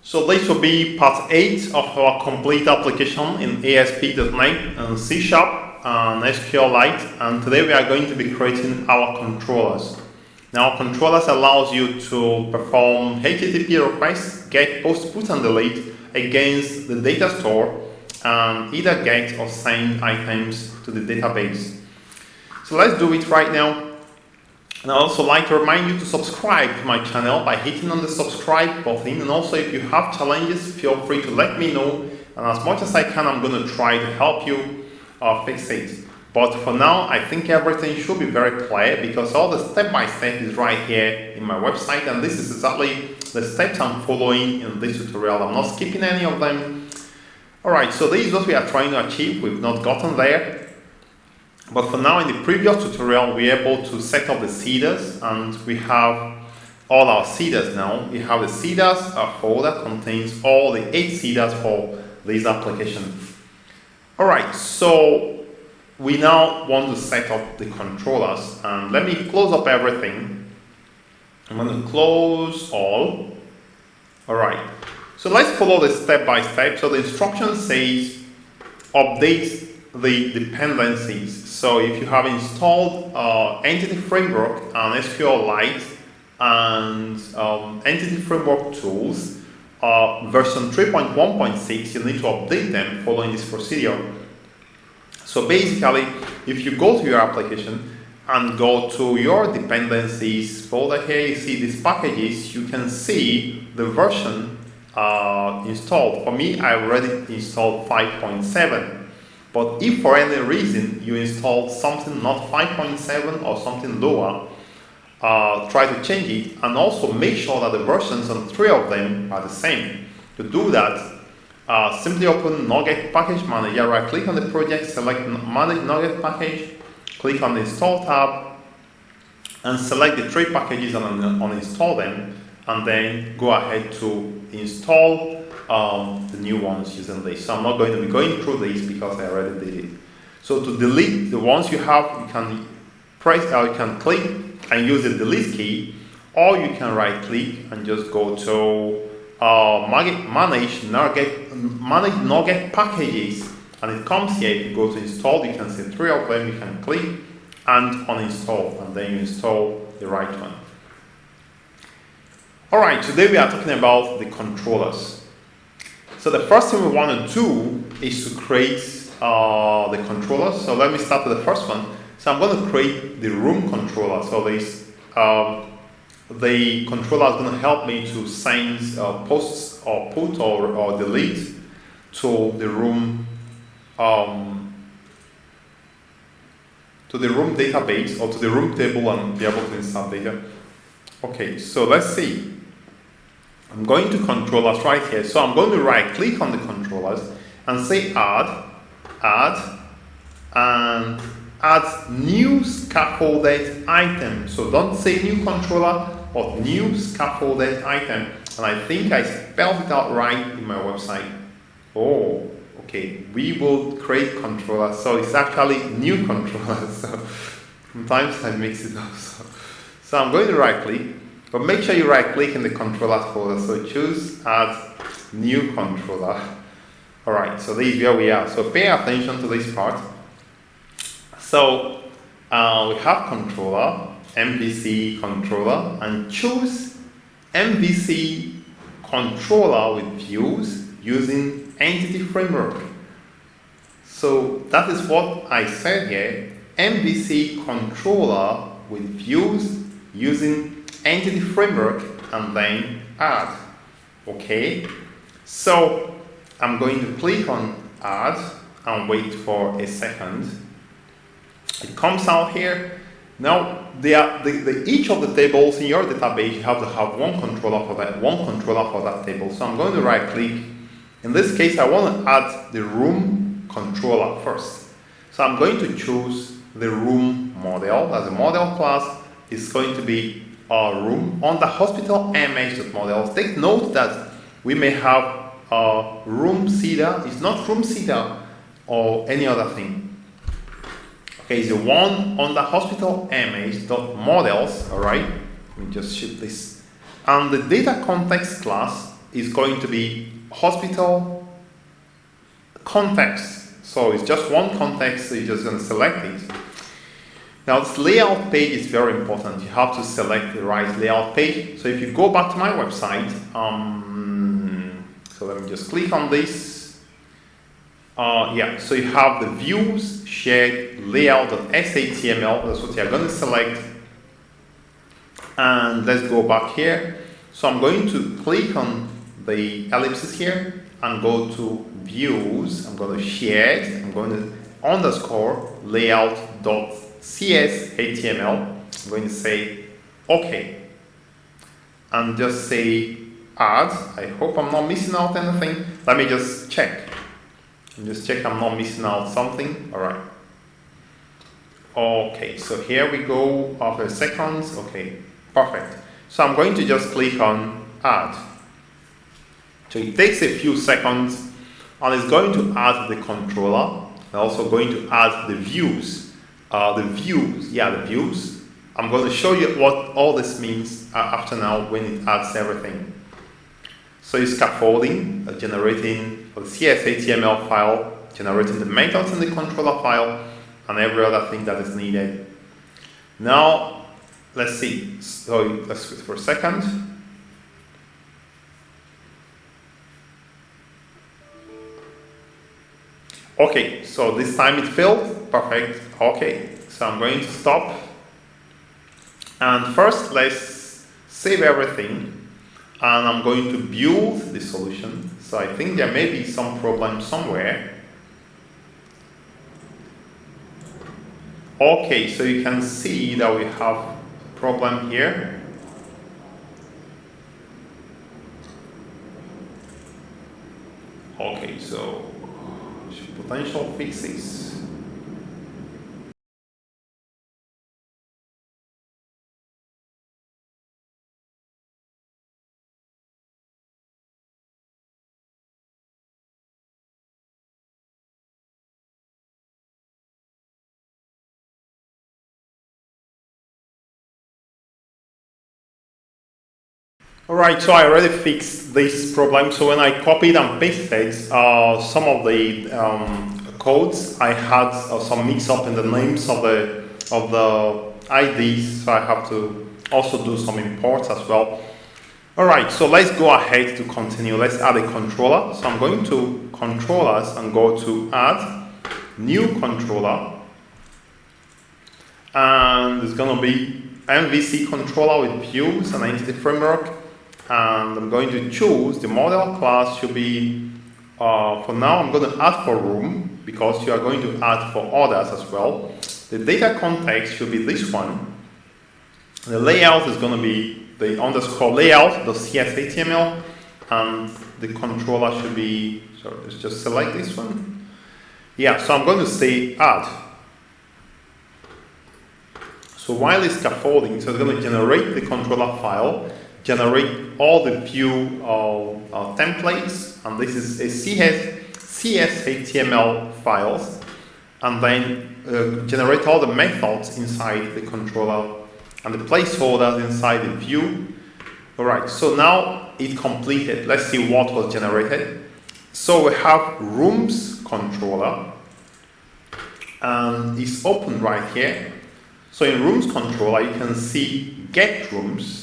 So this will be part 8 of our complete application in ASP.NET and C# and SQLite, and today we are going to be creating our controllers. Now controllers allows you to perform HTTP requests, get, post, put and delete against the data store and either get or send items to the database. So let's do it right now. And I'd also like to remind you to subscribe to my channel by hitting on the subscribe button, and also if you have challenges, feel free to let me know, and as much as I can I'm going to try to help you fix it. But for now I think everything should be very clear because all the step-by-step is right here in my website, and this is exactly the steps I'm following in this tutorial. I'm not skipping any of them. Alright, so this is what we are trying to achieve. We've not gotten there. But for now, in the previous tutorial, we were able to set up the seeders, and we have all our seeders now. We have the seeders folder contains all the 8 seeders for this application. Alright, so we now want to set up the controllers, and let me close up everything. I'm going to close all. Alright, so let's follow this step by step. So the instruction says update the dependencies. So if you have installed Entity Framework and SQLite and Entity Framework tools, version 3.1.6, you need to update them following this procedure. So basically, if you go to your application and go to your dependencies folder here, you see these packages, you can see the version installed. For me, I already installed 5.7. But if for any reason you installed something not 5.7 or something lower, try to change it, and also make sure that the versions on 3 of them are the same. To do that, simply open NuGet Package Manager, right click on the project, select Manage NuGet Package, click on the Install tab, and select the 3 packages and uninstall them, and then go ahead to install the new ones using this. So I'm not going to be going through this because I already did it. So to delete the ones you have, you can press or you can click and use the delete key, or you can right click and just go to manage NuGet packages, and it comes here. If you go to install, you can see 3 of them. You can click and uninstall, and then you install the right one. Alright, today we are talking about the controllers. So the first thing we want to do is to create the controller. So let me start with the first one. So I'm going to create the room controller. So this the controller is going to help me to send posts or put or delete to the room database or to the room table and be able to insert data. Okay, so let's see. I'm going to controllers right here. So I'm going to right click on the controllers and say add, and add new scaffolded item. So don't say new controller, but new scaffolded item. And I think I spelled it out right in my website. Oh, okay. We will create controllers. So it's actually new controllers. So sometimes I mix it up. So I'm going to right click. But make sure you right click in the controllers folder. So choose add new controller. Alright, so this is where we are. So pay attention to this part. So we have controller, MVC controller, and choose MVC controller with views using Entity Framework. So that is what I said here. MVC controller with views using Entity Framework, and then add. Okay, so I'm going to click on add and wait for a second. It comes out here. Now each of the tables in your database, you have to have one controller for that table. So I'm going to right click. In this case, I want to add the room controller first. So I'm going to choose the room model. As a model class, it's going to be room on the hospital MH.models. Take note that we may have room seeder. It's not room seeder or any other thing. Okay, it's the one on the hospital MH.models. Alright, let me just shift this. And the data context class is going to be hospital context. So it's just one context, so you're just going to select it. Now this layout page is very important. You have to select the right layout page. So if you go back to my website, so let me just click on this. Yeah, so you have the views, shared, layout.html. That's what you're going to select. And let's go back here. So I'm going to click on the ellipsis here and go to views. I'm going to share it. I'm going to underscore layout.cshtml. I'm going to say OK. And just say add. I hope I'm not missing out anything. Let me just check. Just check I'm not missing out something. All right. Okay, so here we go after seconds. Okay, perfect. So I'm going to just click on add. So it takes a few seconds and it's going to add the controller and also going to add the views. The views. I'm going to show you what all this means after now when it adds everything. So it's scaffolding, generating the CS.html file, generating the methods in the controller file, and every other thing that is needed. Now, let's see. So let's wait for a second. Okay, so this time it filled. Perfect. Okay, so I'm going to stop. And first, let's save everything. And I'm going to build the solution. So I think there may be some problem somewhere. Okay, so you can see that we have a problem here. Okay, so potential fixes. Alright, so I already fixed this problem. So when I copied and pasted some of the codes, I had some mix-up in the names of the IDs, so I have to also do some imports as well. Alright, so let's go ahead to continue. Let's add a controller. So I'm going to controllers and go to add new controller. And it's going to be MVC controller with views and entity framework. And I'm going to choose the model class should be, for now I'm going to add for room because you are going to add for others as well. The data context should be this one. The layout is going to be the underscore layout, the CS.html, and the controller should be, so let's just select this one. Yeah, so I'm going to say add. So while it's scaffolding, so it's going to generate the controller file, generate all the view templates, and this is a CS.html files, and then generate all the methods inside the controller and the placeholders inside the view. Alright, so now it completed. Let's see what was generated. So we have rooms controller, and it's open right here. So in rooms controller, you can see get rooms.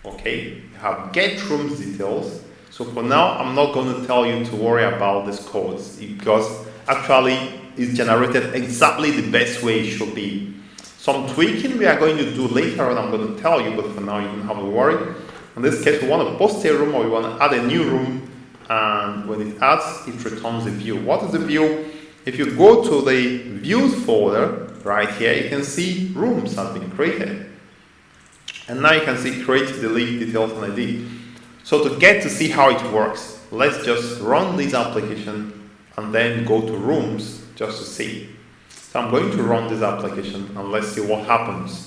Okay, you have get rooms details. So for now, I'm not going to tell you to worry about these codes because actually it's generated exactly the best way it should be. Some tweaking we are going to do later on, I'm going to tell you, but for now you don't have to worry. In this case, we want to post a room or we want to add a new room, and when it adds, it returns a view. What is the view? If you go to the views folder, right here, you can see rooms have been created. And now you can see create, delete, details, and ID. So to get to see how it works, let's just run this application and then go to rooms just to see. So I'm going to run this application and let's see what happens.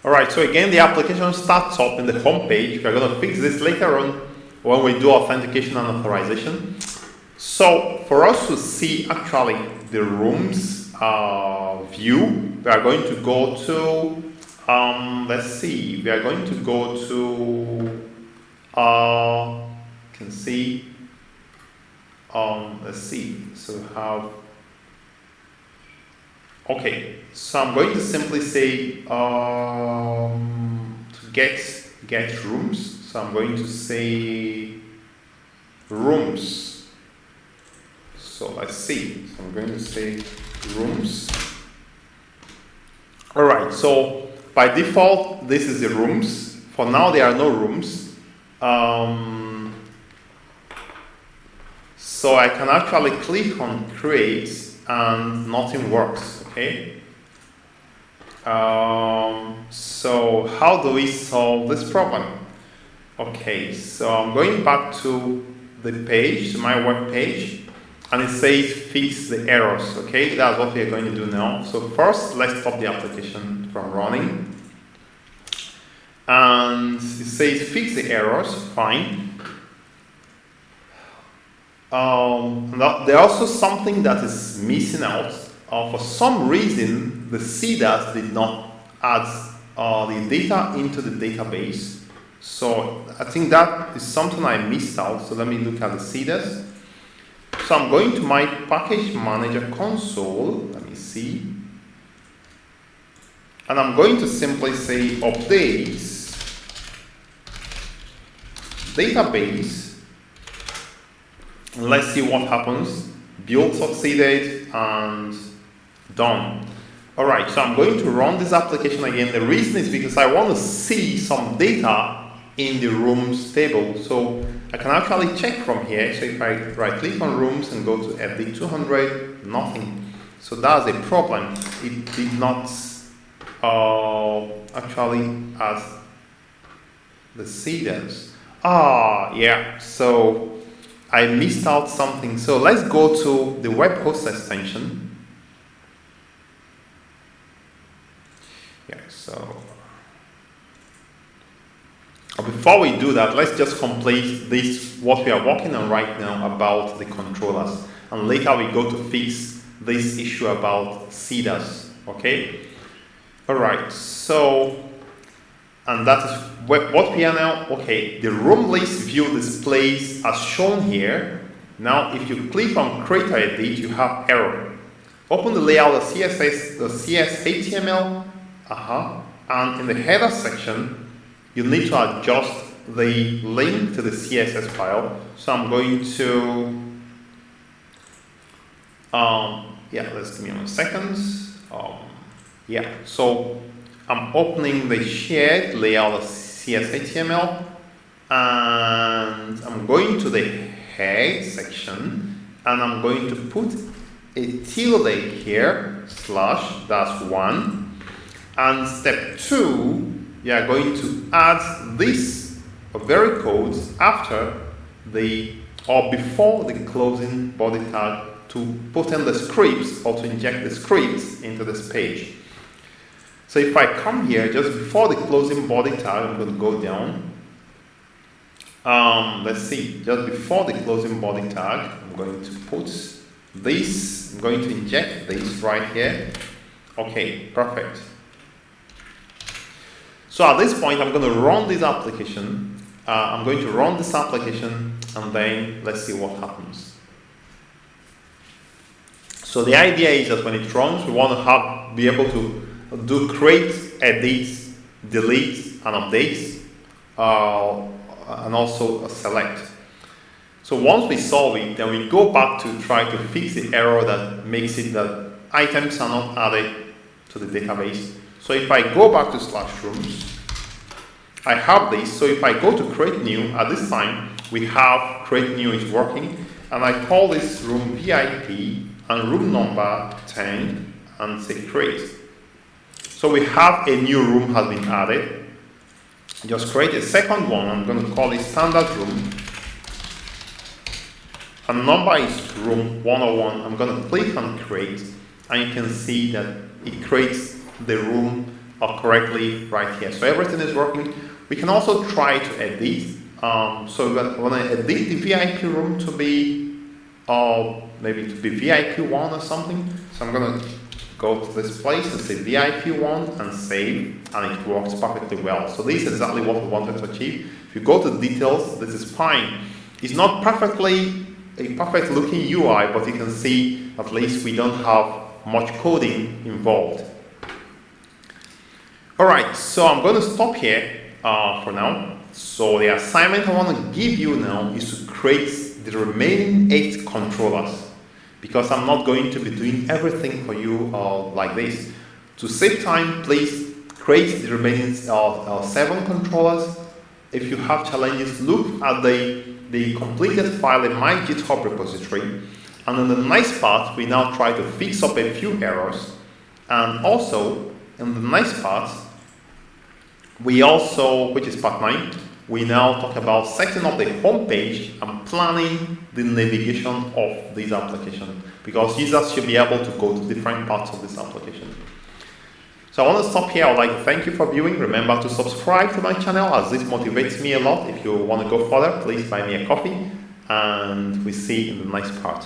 Alright, so again, the application starts up in the home page. We're going to fix this later on when we do authentication and authorization. So for us to see actually the rooms view, we are going to go to, let's see, we are going to go to, can see, let's see, so we have, okay, so I'm going to simply say to get rooms. So I'm going to say rooms. So let's see. So I'm going to say rooms. All right. So by default, this is the rooms. For now, there are no rooms. So I can actually click on create and nothing works. Okay. So how do we solve this problem? Okay, so I'm going back to the page, to my web page, and it says fix the errors. Okay, that's what we are going to do now. So first, let's stop the application from running. And it says fix the errors, fine. There's also something that is missing out. For some reason, the CDAS did not add the data into the database. So I think that is something I missed out. So let me look at the CDAS. So I'm going to my package manager console. Let me see. And I'm going to simply say updates, database. And let's see what happens. Build succeeded and done. Alright, so I'm going to run this application again. The reason is because I want to see some data in the rooms table. So I can actually check from here. So if I right click on rooms and go to FD 200, nothing. So that's a problem. It did not actually add the CDAS. Yeah, so I missed out something. So let's go to the web host extension. Yeah, so before we do that, let's just complete this, what we are working on right now about the controllers. And later we go to fix this issue about CDAS, okay? Alright, so, and that is what we are now, okay, the room list view displays as shown here. Now, if you click on create or edit, you have error. Open the layout of CSS, the CS HTML, and in the header section, you need to adjust the link to the CSS file. So I'm going to, yeah, let's give me 1 second. Yeah, so I'm opening the shared layout of CS HTML, and I'm going to the head section, and I'm going to put a tilde here, slash, that's 1, and step 2, you are going to add this very codes after the, or before the closing body tag to put in the scripts or to inject the scripts into this page. So if I come here just before the closing body tag, I'm going to go down. Let's see, just before the closing body tag, I'm going to put this, I'm going to inject this right here. Okay, perfect. So at this point, I'm going to run this application. I'm going to run this application, and then let's see what happens. So the idea is that when it runs, we want to be able to do create, edit, delete, and update, and also select. So once we solve it, then we go back to try to fix the error that makes it that items are not added to the database. So if I go back to /rooms, I have this. So if I go to create new, at this time, we have create new is working, and I call this room VIP and room number 10 and say create. So we have a new room has been added. Just create a second one. I'm going to call it standard room. And number is room 101. I'm going to click on create, and you can see that it creates the room correctly right here. So everything is working. We can also try to edit. So we want to edit the VIP room to be, maybe to be VIP1 or something. So I'm going to go to this place and say VIP1 and save, and it works perfectly well. So this is exactly what we wanted to achieve. If you go to details, this is fine. It's not perfectly a perfect looking UI, but you can see at least we don't have much coding involved. Alright, so I'm going to stop here for now. So the assignment I want to give you now is to create the remaining 8 controllers, because I'm not going to be doing everything for you like this. To save time, please create the remaining 7 controllers. If you have challenges, look at the completed file in my GitHub repository. And in the nice part, we now try to fix up a few errors. And also, in the nice part, we also, which is part 9, we now talk about setting up the home page and planning the navigation of this application, because users should be able to go to different parts of this application. So I want to stop here. I would like to thank you for viewing. Remember to subscribe to my channel, as this motivates me a lot. If you want to go further, please buy me a coffee, and we see you in the next part.